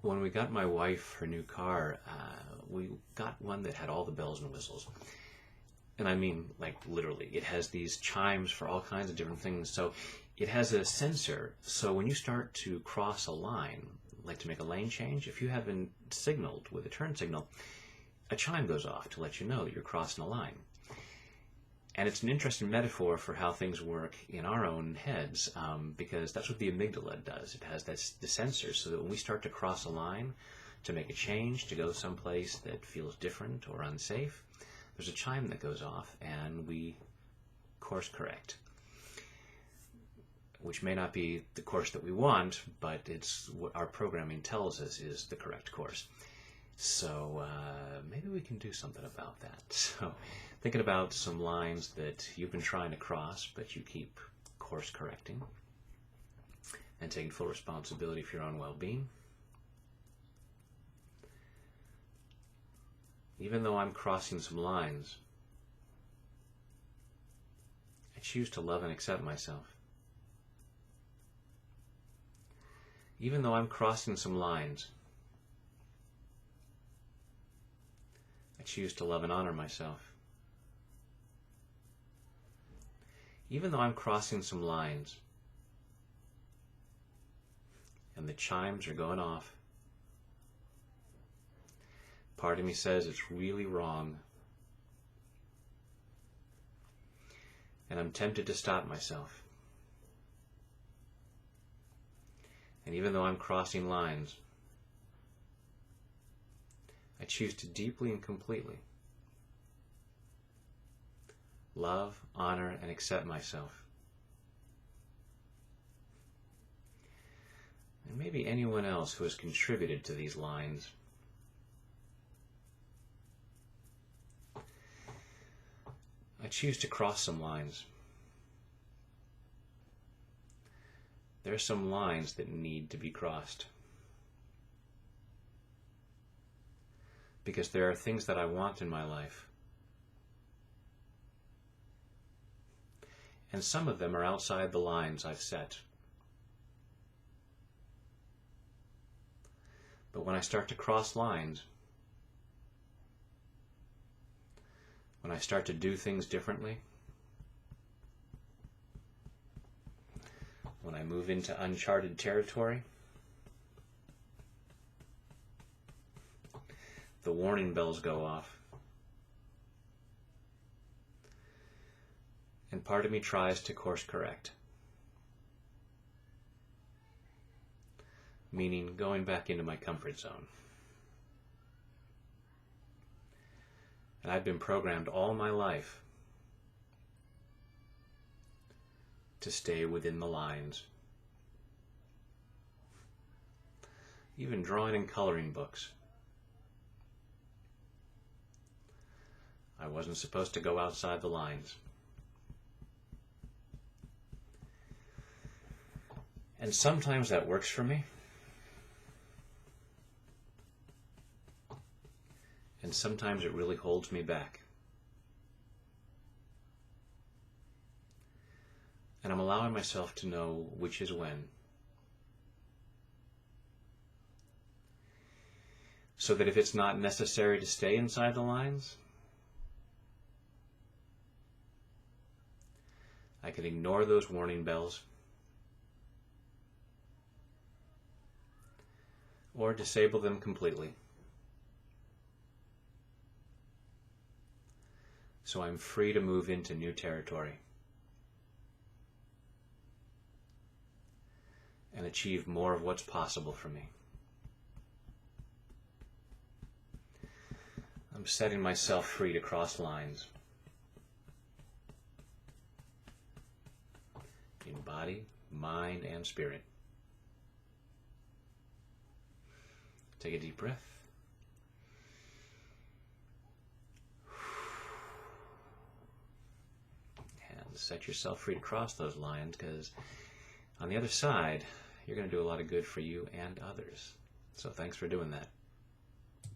When we got my wife her new car, we got one that had all the bells and whistles. And I mean, like, literally. It has these chimes for all kinds of different things. So it has a sensor. So when you start to cross a line, like to make a lane change, if you haven't signaled with a turn signal, a chime goes off to let you know that you're crossing a line. And it's an interesting metaphor for how things work in our own heads, because that's what the amygdala does. It has the sensors, so that when we start to cross a line, to make a change, to go someplace that feels different or unsafe, there's a chime that goes off, and we course correct. Which may not be the course that we want, but it's what our programming tells us is the correct course. So maybe we can do something about that. So thinking about some lines that you've been trying to cross, but you keep course correcting, and taking full responsibility for your own well-being. Even though I'm crossing some lines, I choose to love and accept myself. Even though I'm crossing some lines, I choose to love and honor myself. Even though I'm crossing some lines, and the chimes are going off, part of me says it's really wrong, and I'm tempted to stop myself. And even though I'm crossing lines, I choose to deeply and completely love, honor, and accept myself. And maybe anyone else who has contributed to these lines. I choose to cross some lines. There are some lines that need to be crossed. Because there are things that I want in my life. And some of them are outside the lines I've set. But when I start to cross lines, when I start to do things differently, when I move into uncharted territory, the warning bells go off. And part of me tries to course correct. Meaning going back into my comfort zone. And I've been programmed all my life to stay within the lines. Even drawing and coloring books. I wasn't supposed to go outside the lines. And sometimes that works for me. And sometimes it really holds me back. And I'm allowing myself to know which is when. So that if it's not necessary to stay inside the lines, I can ignore those warning bells or disable them completely. So I'm free to move into new territory and achieve more of what's possible for me. I'm setting myself free to cross lines in body, mind, and spirit. Take a deep breath. And set yourself free to cross those lines, because on the other side, you're going to do a lot of good for you and others. So thanks for doing that.